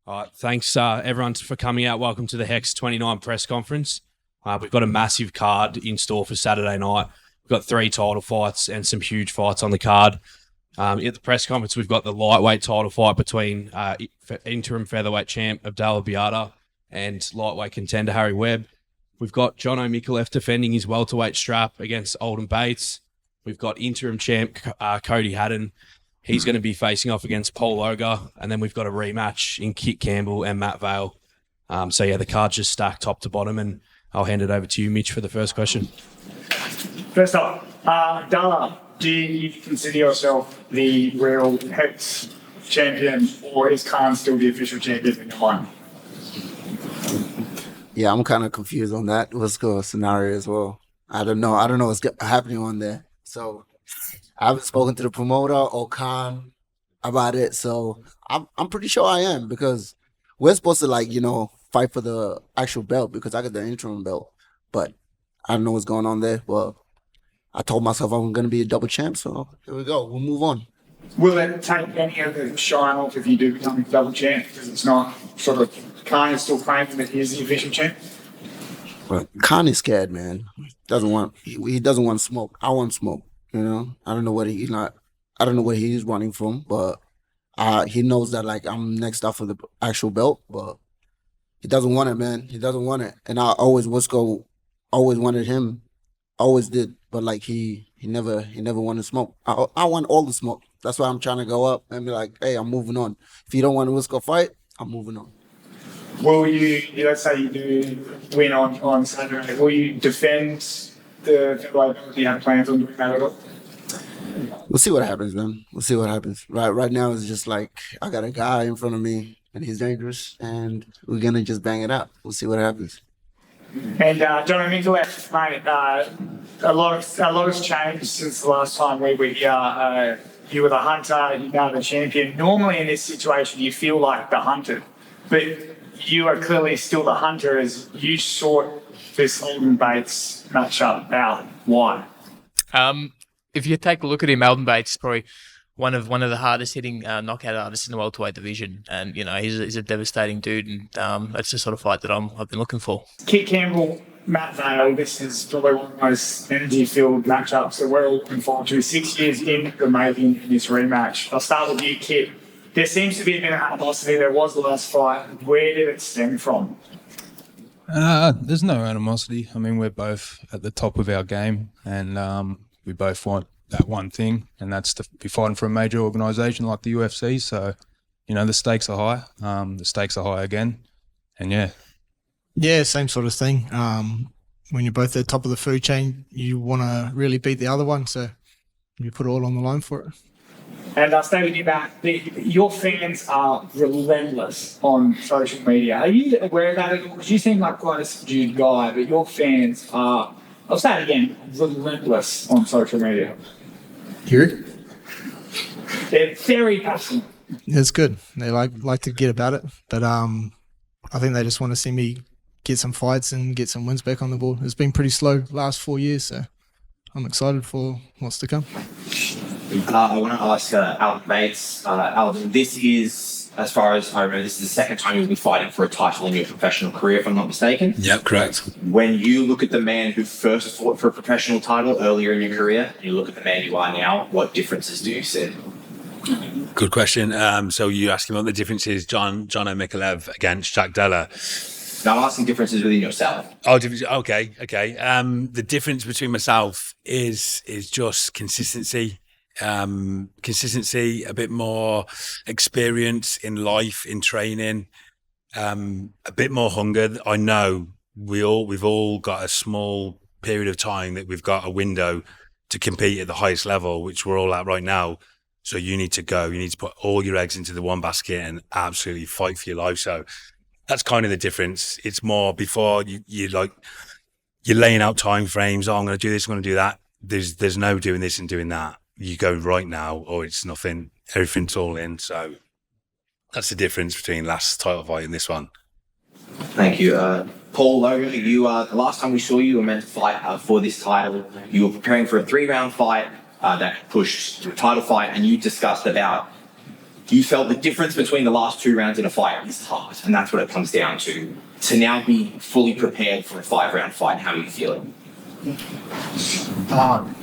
All right, thanks everyone for coming out. Welcome to the HEX 29 press conference. We've got a massive card in store for Saturday night. We've got 3 title fights and some huge fights on the card. At the press conference, we've got the lightweight title fight between interim featherweight champ Abdallah Biata and lightweight contender Harry Webb. We've got John O'Mikalev defending his welterweight strap against Alden Bates. We've got interim champ Cody Haddon. He's going to be facing off against Paul Oger. And then we've got a rematch in Kit Campbell and Matt Vale. The card's just stacked top to bottom. And I'll hand it over to you, Mitch, for the first question. First up, Dalla, do you consider yourself the real HEX champion, or is Khan still the official champion in your mind? Yeah, I'm kind of confused on that. What's the scenario as well? I don't know what's happening on there. So I haven't spoken to the promoter or Khan about it. So I'm pretty sure I am, because we're supposed to fight for the actual belt, because I got the interim belt. But I don't know what's going on there. Well, I told myself I'm going to be a double champ. So here we go. We'll move on. Will it take any of the shine off if you do become a double champ? Because it's not sort of, Khan is still claiming that he's the official champ. But Khan is scared, man. He doesn't want smoke. I want smoke. You know, I don't know what he's running from, but he knows that I'm next up for the actual belt, but he doesn't want it, man. He doesn't want it, and I always wanted him, always did, but he never wanted smoke. I want all the smoke. That's why I'm trying to go up and be like, hey, I'm moving on. If you don't want Wisco fight, I'm moving on. Will you, let's say you do win on Saturday, will you defend the featherweight belt? Do you have plans on doing that at all? We'll see what happens, man. We'll see what happens. Right now, it's just I got a guy in front of me, and he's dangerous, and we're going to just bang it out. We'll see what happens. And John O'Mikalev, mate, a lot has changed since the last time we were here. You were the hunter, you're now the champion. Normally in this situation, you feel like the hunted, but you are clearly still the hunter, as you sought this Alden Bates matchup out. Why? If you take a look at him, Alden Bates is probably one of the hardest hitting knockout artists in the welterweight division, and he's a devastating dude, and that's the sort of fight that I've been looking for. Kit Campbell, Matt Vale, this is probably one of the most energy-filled matchups that we're all looking forward to. 6 years in the making in this rematch. I'll start with you, Kit. There seems to be a bit of animosity. There was the last fight. Where did it stem from? There's no animosity. I mean, we're both at the top of our game, and we both want that one thing, and that's to be fighting for a major organisation like the UFC. So, the stakes are high. The stakes are high again, and yeah, same sort of thing. When you're both at the top of the food chain, you want to really beat the other one, so you put it all on the line for it. And I'll stay with you, Matt. Your fans are relentless on social media. Are you aware of that at all? Because you seem like quite a subdued guy, but your fans are, I'll say it again, relentless on social media. Hear it? They're very passionate. It's good. They like to get about it, but I think they just want to see me get some fights and get some wins back on the board. It's been pretty slow the last 4 years, so I'm excited for what's to come. I want to ask Alden Bates. Alden, this is, as far as I remember, this is the second time you'll be fighting for a title in your professional career, if I'm not mistaken. Yep, correct. When you look at the man who first fought for a professional title earlier in your career, and you look at the man you are now, what differences do you see? Good question. So you asking what the differences, John O'Mikalev against Jack Della? Now I'm asking differences within yourself. Oh, okay. The difference between myself is just consistency. A bit more experience in life, in training, a bit more hunger. I know we've all got a small period of time that we've got a window to compete at the highest level, which we're all at right now. So you need to go. You need to put all your eggs into the one basket and absolutely fight for your life. So that's kind of the difference. It's more before you're laying out time frames. Oh, I'm going to do this. I'm going to do that. There's no doing this and doing that. You go right now, or it's nothing. Everything's all in. So that's the difference between last title fight and this one. Thank you. Paul Logan, the last time we saw you were meant to fight for this title. You were preparing for a 3-round fight that pushed to a title fight, and you discussed about you felt the difference between the last 2 rounds in a fight is hard, and that's what it comes down to. To now be fully prepared for a 5-round fight, how are you feeling?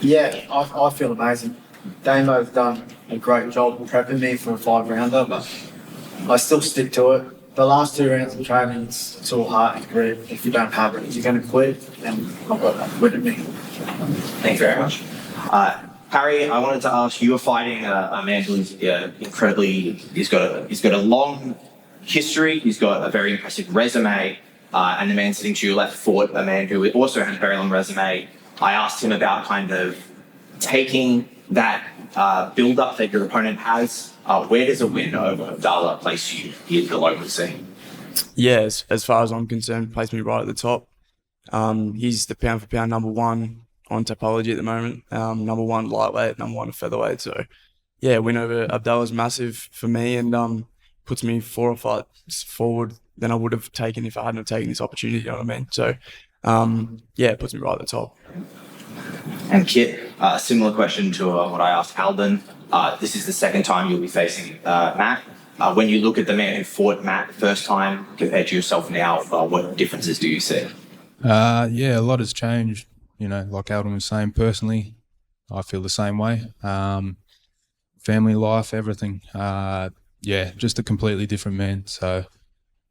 Yeah, I feel amazing. Damo's done a great job prepping me for a 5-rounder, but I still stick to it. The last 2 rounds of training, it's all hard to breathe. If you don't have it, you're going to quit, and I've got that quit in me. Thank you very much. Harry, I wanted to ask, you were fighting a man who's incredibly, he's got a long history, he's got a very impressive resume, and the man sitting to your left fought a man who also has a very long resume. I asked him about kind of taking that build-up that your opponent has. Where does a win over Abdallah place you in the local scene? Yeah, as far as I'm concerned, placed me right at the top. He's the pound-for-pound #1 on Tapology at the moment. #1 lightweight, #1 featherweight. So, yeah, win over Abdallah's massive for me, and puts me 4 fights forward than I would have taken if I hadn't have taken this opportunity. You know what I mean? So, yeah, it puts me right at the top. And Kit, a similar question to what I asked Alden. This is the second time you'll be facing Matt. When you look at the man who fought Matt the first time compared to yourself now, what differences do you see? Yeah, a lot has changed. You know, like Alden was saying, personally, I feel the same way. Family life, everything. Yeah, just a completely different man. So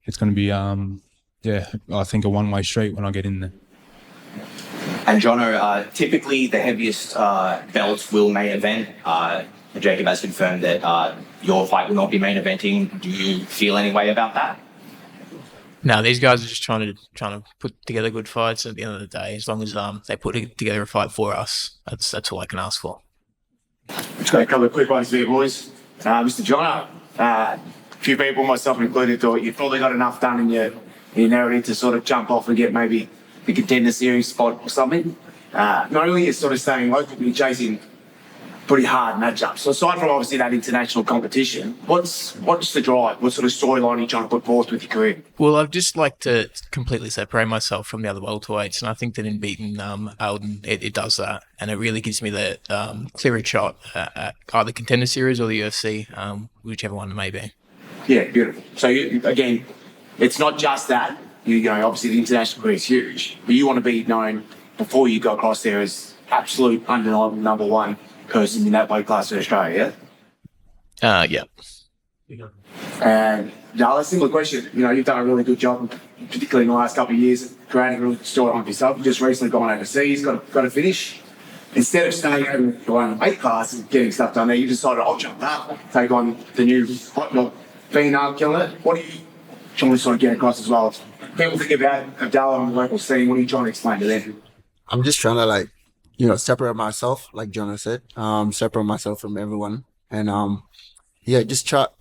it's going to be, yeah, I think a one-way street when I get in there. And Jono, typically the heaviest belts will main event. Jacob has confirmed that your fight will not be main eventing. Do you feel any way about that? No, these guys are just trying to put together good fights. At the end of the day, as long as they put together a fight for us, that's all I can ask for. Just got a couple of quick ones for you boys. Mr. Jono, a few people, myself included, thought you've probably got enough done in your narrative to sort of jump off and get maybe the contender series spot or something. Not only you're sort of staying local, but you're chasing pretty hard matchups. So aside from obviously that international competition, what's the drive? What sort of storyline are you trying to put forth with your career? Well, I'd just like to completely separate myself from the other welterweights, and I think that in beating Alden, it does that, and it really gives me the clearer shot at either contender series or the UFC, whichever one it may be. Yeah, beautiful. So again, it's not just that. You know, obviously the international career is huge, but you want to be known before you go across there as absolute undeniable #1 person in that weight class in Australia. Yeah. And a similar question. You know, you've done a really good job, particularly in the last couple of years, creating a real storyline for yourself. You've just recently gone overseas, got a finish. Instead of staying in your own weight class and getting stuff done there, you decided, I'll jump up, take on the new phenom killer. What are you trying to sort of get across as well? People think about Abdallah on the local scene. What are you trying to explain to them? I'm just trying to separate myself, like Jonah said, separate myself from everyone. And yeah,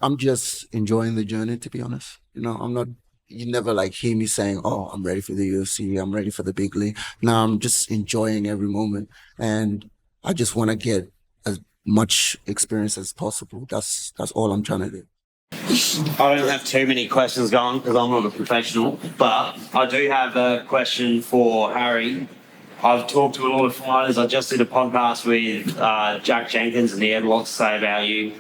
I'm just enjoying the journey, to be honest. You know, you never hear me saying, oh, I'm ready for the UFC, I'm ready for the big league. No, I'm just enjoying every moment. And I just want to get as much experience as possible. That's all I'm trying to do. I don't have too many questions going because I'm not a professional, but I do have a question for Harry. I've talked to a lot of fighters. I just did a podcast with Jack Jenkins, and he had a lot to say about you.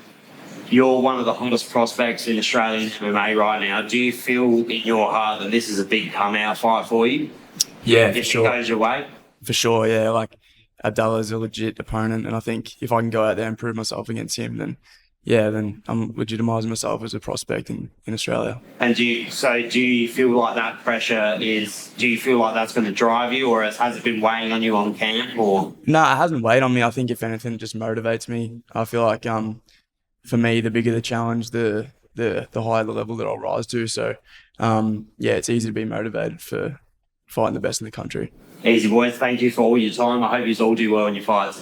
You're one of the hottest prospects in Australian MMA right now. Do you feel in your heart that this is a big come-out fight for you? Yeah, if for sure. It goes your way? For sure, yeah. Abdallah's a legit opponent, and I think if I can go out there and prove myself against him, then I'm legitimising myself as a prospect in Australia. And do you feel like that pressure do you feel like that's going to drive you, or has it been weighing on you on camp? Or No, it hasn't weighed on me. I think if anything, it just motivates me. I feel like for me, the bigger the challenge, the higher the level that I'll rise to. So yeah, it's easy to be motivated for fighting the best in the country. Easy, boys. Thank you for all your time. I hope you all do well in your fights.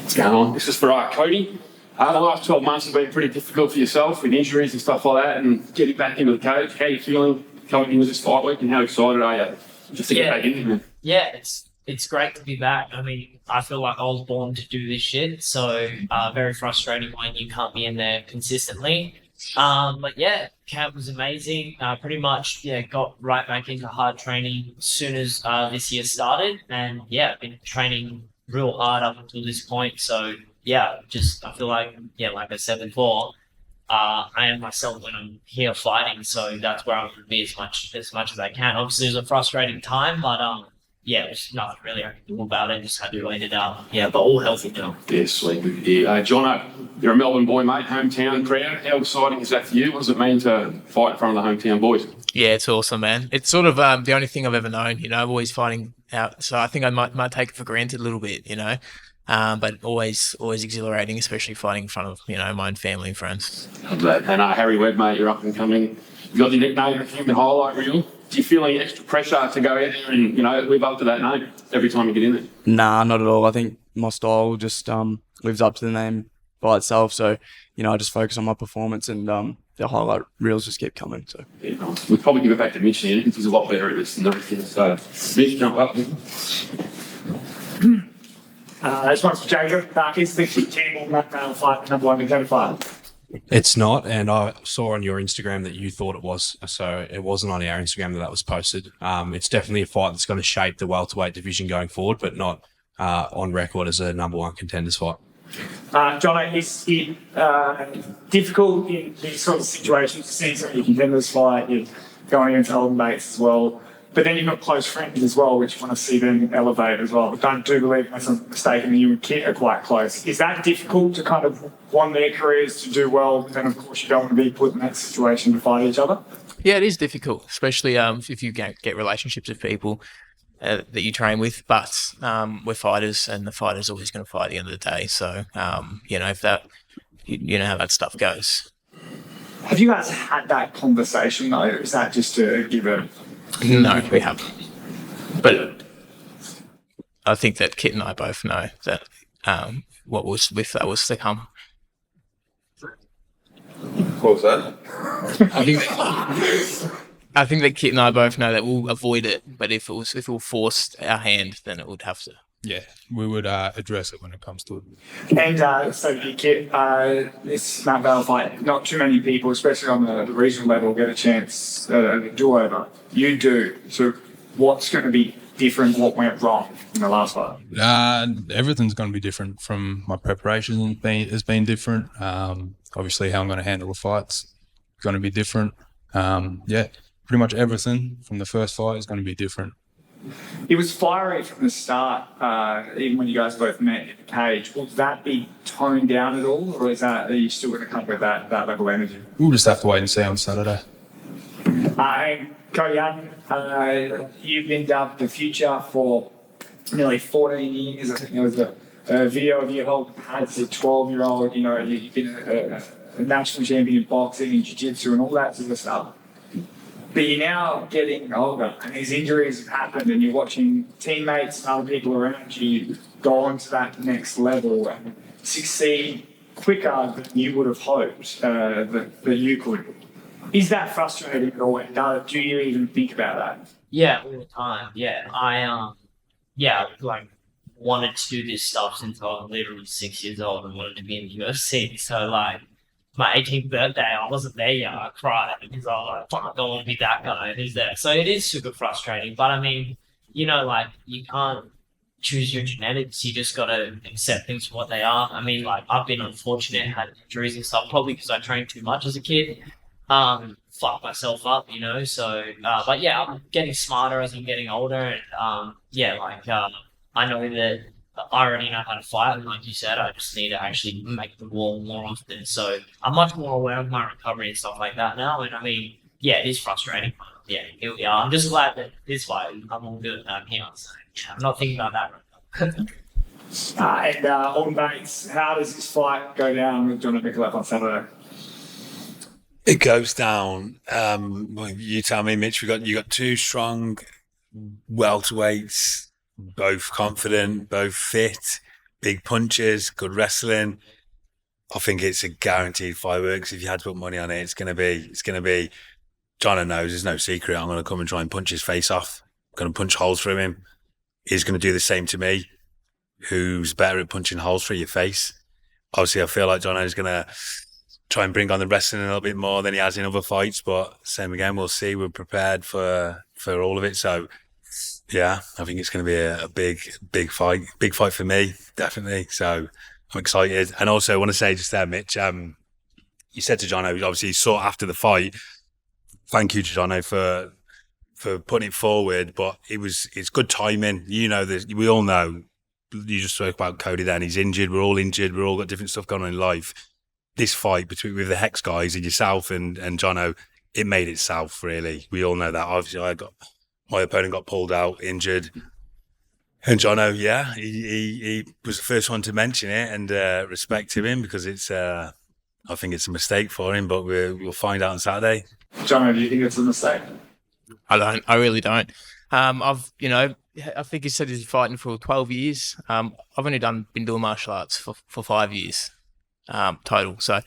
What's going on? This is for Cody. The last 12 months have been pretty difficult for yourself with injuries and stuff like that, and getting back into the cage. How are you feeling coming into this fight week, and how excited are you just to get back in there? Yeah, it's great to be back. I mean, I feel like I was born to do this shit, so very frustrating when you can't be in there consistently. But yeah, camp was amazing. Pretty much, got right back into hard training as soon as this year started, and I've been training real hard up until this point. So I feel like, like I said before, I am myself when I'm here fighting, so that's where I'm going to be as much as I can. Obviously, it was a frustrating time, but there's nothing really I can do about it. Just had to wait it out. Yeah, but all healthy now. Yeah, sweet. Yeah. Jono, you're a Melbourne boy, mate, hometown crowd. How exciting is that for you? What does it mean to fight in front of the hometown boys? Yeah, it's awesome, man. It's sort of the only thing I've ever known. I'm always fighting out, so I think I might take it for granted a little bit. But always exhilarating, especially fighting in front of my own family and friends. And Harry Webb, mate, you're up and coming. You got the nickname of Human Highlight Reel. Do you feel any extra pressure to go out there and live up to that name every time you get in there? Nah, not at all. I think my style just lives up to the name by itself. So I just focus on my performance, and the highlight reels just keep coming. So yeah, nice. We'll probably give it back to Mitch here. He's a lot better at this than everything. So Mitch, jump up. This one's for Jacob. Is the Campbell male fight number one contender fight? It's not, and I saw on your Instagram that you thought it was, so it wasn't on our Instagram that was posted. It's definitely a fight that's going to shape the welterweight division going forward, but not on record as a number one contenders fight. John, is it difficult in these sort of situations to see some of your contenders fight? You're going against Olden Bates as well, but then you've got close friends as well, which you want to see them elevate as well. But do believe, unless I'm mistaken, that you and Kit are quite close. Is that difficult to kind of want their careers to do well, but then of course you don't want to be put in that situation to fight each other? Yeah, it is difficult, especially if you get relationships with people that you train with. But we're fighters, and the fighter's always going to fight at the end of the day. So if that, you know how that stuff goes. Have you guys had that conversation though? Or is that just to give a... No, we haven't. But I think that Kit and I both know that what was with that was to come. What was that? I think that Kit and I both know that we'll avoid it. But if it were forced our hand, then it would have to. Yeah, we would address it when it comes to it. And so, Kit, this Matt Bale fight, not too many people, especially on the regional level, get a chance to do over. You do. So what's going to be different? What went wrong in the last fight? Everything's going to be different. From my preparation has been different. Obviously, how I'm going to handle the fight's going to be different. Pretty much everything from the first fight is going to be different. It was fiery from the start, even when you guys both met in the cage. Will that be toned down at all, or are you still going to come with that level of energy? We'll just have to wait and see on Saturday. Cody Young, you've been dubbed the future for nearly 14 years. I think there was a video of you holding hands as a 12-year-old. You've been a national champion in boxing and jiu-jitsu and all that sort of stuff. But you're now getting older, and these injuries have happened, and you're watching teammates and other people around you go on to that next level and succeed quicker than you would have hoped that you could. Is that frustrating at all? Do you even think about that? Yeah, all the time. Yeah, I wanted to do this stuff since I was literally 6 years old and wanted to be in the UFC. So my 18th birthday, I wasn't there yet. I cried because I was like, I don't want to be that guy who's there. So it is super frustrating. But I mean, you can't choose your genetics. You just got to accept things for what they are. I mean, I've been unfortunate, had injuries and stuff, probably because I trained too much as a kid. Fuck myself up, So, but yeah, I'm getting smarter as I'm getting older. And I know that I already know how to fight, and like you said, I just need to actually make the wall more often. So I'm much more aware of my recovery and stuff like that now. And I mean, yeah, it is frustrating. Yeah, here we are. I'm just glad that this fight, I'm all good here. So, yeah, I'm not thinking about that right now. Alden Bates, how does this fight go down with John Nicolette on Saturday? It goes down. You tell me, Mitch. You got two strong welterweights. Both confident, both fit, big punches, good wrestling. I think it's a guaranteed fireworks. If you had to put money on it, it's gonna be. John knows there's no secret. I'm gonna come and try and punch his face off. I'm gonna punch holes through him. He's gonna do the same to me. Who's better at punching holes through your face? Obviously, I feel like John is gonna try and bring on the wrestling a little bit more than he has in other fights. But same again, we'll see. We're prepared for all of it. So. Yeah, I think it's going to be a big fight for me, definitely. So I'm excited. And also I want to say just there, Mitch, you said to Jono, obviously you saw after the fight, thank you to Jono for putting it forward, but it's good timing. You know, we all know, you just spoke about Cody then, he's injured, we're all injured, we're all got different stuff going on in life. This fight with the HEX guys and yourself and Jono, it made itself, really. We all know that. Obviously, my opponent got pulled out, injured. And Jono, yeah, he was the first one to mention it, and respect to him, because I think it's a mistake for him, but we'll find out on Saturday. Jono, do you think it's a mistake? I don't. I really don't. I think he said he's fighting for 12 years. I've only been doing martial arts for 5 years total. So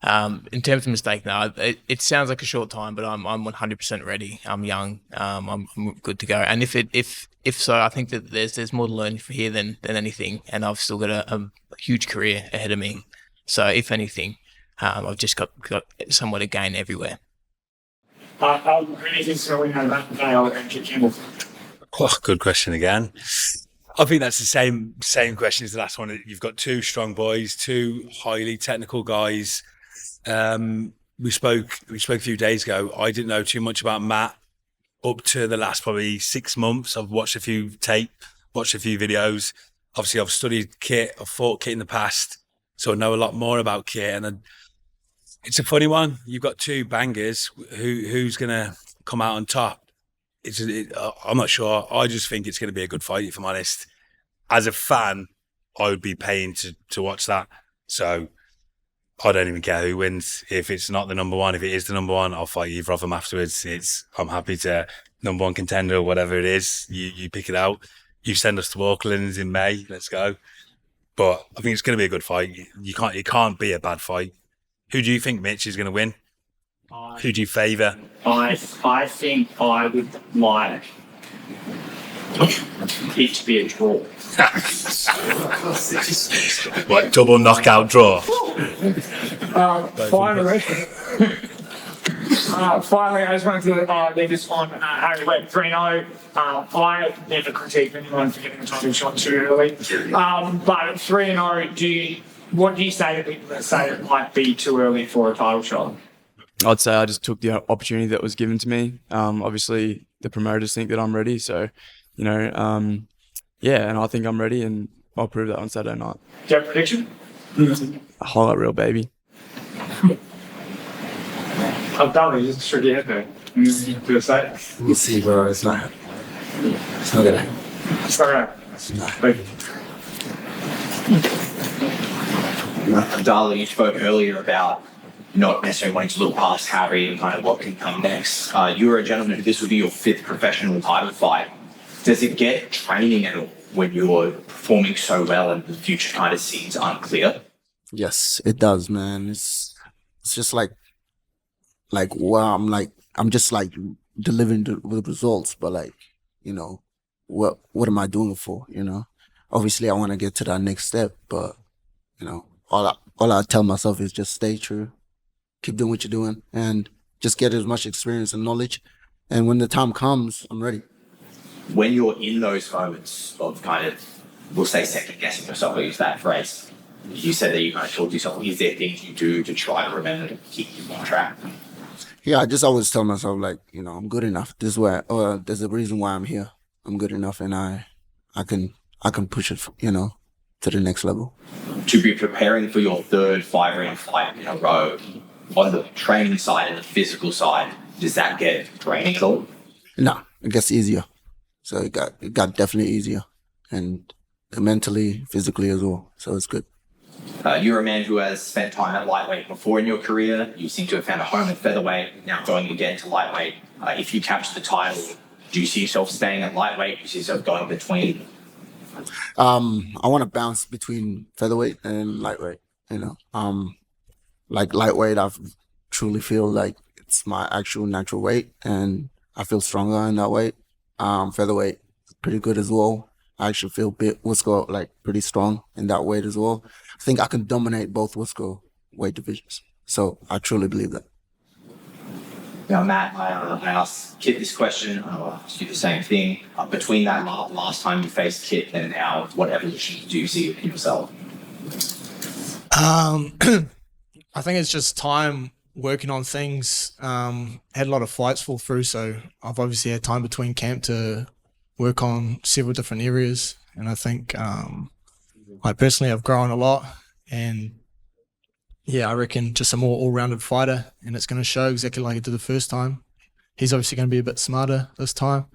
in terms of mistake, no, it sounds like a short time, but I'm 100% ready. I'm young. I'm good to go. And if so, I think that there's more to learn here than anything. And I've still got a huge career ahead of me. So if anything, I've just got somewhat to gain everywhere. Anything's going on about today? I'll kick Campbell. Oh, good question again. I think that's the same question as the last one. You've got two strong boys, two highly technical guys. We spoke a few days ago. I didn't know too much about Matt up to the last probably 6 months. I've watched a few videos. Obviously, I've studied kit. I've fought kit in the past, so I know a lot more about kit. And it's a funny one. You've got two bangers. Who's gonna come out on top? I'm not sure. I just think it's going to be a good fight, if I'm honest. As a fan, I would be paying to watch that. So I don't even care who wins. If it's not the number one, if it is the number one, I'll fight either of them afterwards. I'm happy to number one contender or whatever it is. You pick it out. You send us to Auckland in May. Let's go. But I think it's going to be a good fight. It can't be a bad fight. Who do you think, Mitch, is going to win? Who do you favour? I think I would like it to be a draw. What, double knockout draw? Finally, I just wanted to leave this on Harry Webb 3-0. I never critique anyone for getting the title shot too early. But 3-0, what do you say to people that say it might be too early for a title shot? I'd say I just took the opportunity that was given to me. Obviously, the promoters think that I'm ready, so and I think I'm ready, and I'll prove that on Saturday night. Do you have a prediction? A highlight reel, baby. I'm done. You just shook your head there. Do a say. We'll see, bro. It's not gonna. It's not right. Thank you. Abdallah, you spoke earlier about not necessarily wanting to look past Harry and kind of what can come next. You're a gentleman who this will be your 5th professional title fight. Does it get training at all when you're performing so well and the future kind of seems unclear? Yes, it does, man. It's just like I'm just like delivering the results, but what am I doing it for? Obviously I want to get to that next step, but all I tell myself is just stay true. Keep doing what you're doing and just get as much experience and knowledge. And when the time comes, I'm ready. When you're in those moments of kind of, we'll say second guessing yourself, I'll use that phrase. You said that you kind of told yourself, is there things you do to try to remember to keep you on track? Yeah, I just always tell myself I'm good enough. This is why, there's a reason why I'm here. I'm good enough, and I can push it, to the next level. To be preparing for your 3rd 5-round fight in a row, on the training side and the physical side, does that get draining at all? No, it gets easier. So it got definitely easier, and mentally, physically as well. So it's good. You're a man who has spent time at lightweight before in your career. You seem to have found a home at featherweight, now going again to lightweight. If you capture the title, do you see yourself staying at lightweight? Do you see yourself going between? I want to bounce between featherweight and lightweight. Like lightweight, I truly feel like it's my actual natural weight, and I feel stronger in that weight. Featherweight, pretty good as well. I actually feel Wisco pretty strong in that weight as well. I think I can dominate both Wisco weight divisions. So I truly believe that. Now, Matt, I asked Kit this question. I'll ask you the same thing. Between that last time you faced Kit and now, what evolution do you see in yourself? I think it's just time working on things. Had a lot of fights fall through, so I've obviously had time between camp to work on several different areas. And I think, I personally have grown a lot, and yeah, I reckon just a more all-rounded fighter, and it's going to show exactly like it did the first time. He's obviously going to be a bit smarter this time.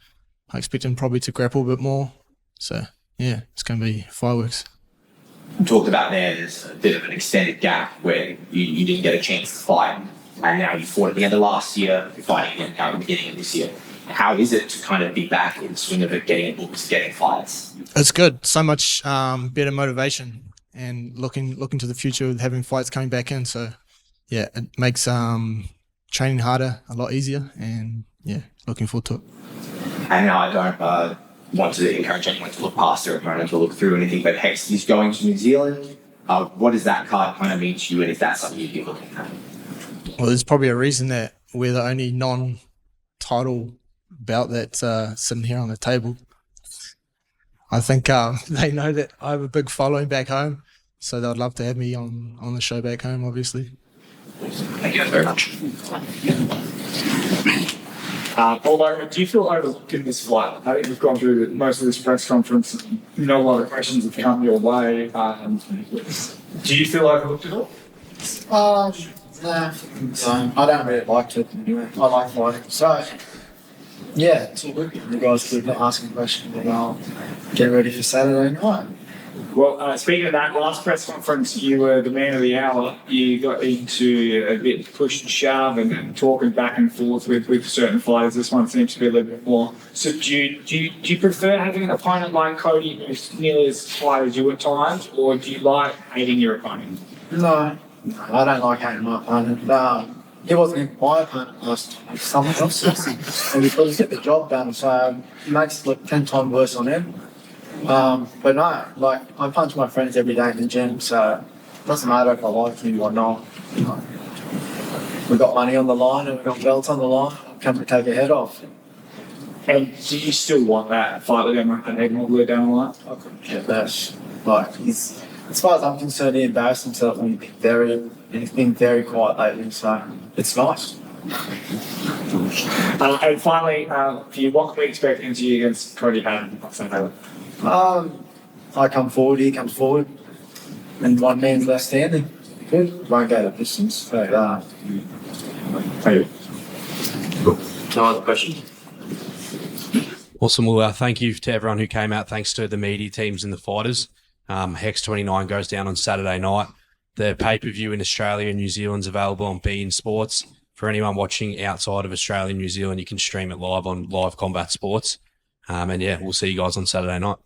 I expect him probably to grapple a bit more. So yeah, it's going to be fireworks. You talked about there's a bit of an extended gap where you didn't get a chance to fight, and now you fought at the end of last year, you're fighting again now at the beginning of this year. How is it to kind of be back in the swing of it, getting books, getting fights? It's good. So much better motivation, and looking to the future with having fights coming back in. So yeah, it makes training harder, a lot easier, and yeah, looking forward to it. And I don't want to encourage anyone to look past it or to look through anything, but HEX is going to New Zealand. What does that card kind of mean to you, and is that something you'd be looking at? Well, there's probably a reason that we're the only non-title bout that's sitting here on the table. I think they know that I have a big following back home, so they'd love to have me on the show back home, obviously. Thank you guys very much. Paul, do you feel overlooked in this fight? I think we've gone through most of this press conference. You know, a lot of questions have come your way. Do you feel overlooked at all? Nah, so I don't really like it anyway. I like fighting. So, yeah, it's all good. You guys keep asking questions and I'll get ready for Saturday night. Well, speaking of that, last press conference, you were the man of the hour. You got into a bit push and shove and talking back and forth with certain fighters. This one seems to be a little bit more subdued. Do you prefer having an opponent like Cody who's nearly as quiet as you at times, or do you like hating your opponent? No, I don't like hating my opponent. He wasn't even my opponent last time, someone else's. And he couldn't get the job done, so it makes it look 10 times worse on him. But no, like, I punch my friends every day in the gym, so it doesn't matter if I like him or not. We've got money on the line and we've got belts on the line. I'm coming to take a head off. And do you still want that fight with him and head all the way down the line? I couldn't care less. Like, as far as I'm concerned, he embarrassed himself and he's been very quiet lately, so it's nice. And finally, for you, what can we expect into you against Cody Haddon on Sunday? I come forward, he comes forward, and one man's left standing. Good. Won't go the distance. But, thank you. No other questions? Awesome. Well, thank you to everyone who came out. Thanks to the media teams and the fighters. HEX 29 goes down on Saturday night. The pay-per-view in Australia and New Zealand is available on beIN Sports. For anyone watching outside of Australia and New Zealand, you can stream it live on Live Combat Sports. And yeah, we'll see you guys on Saturday night.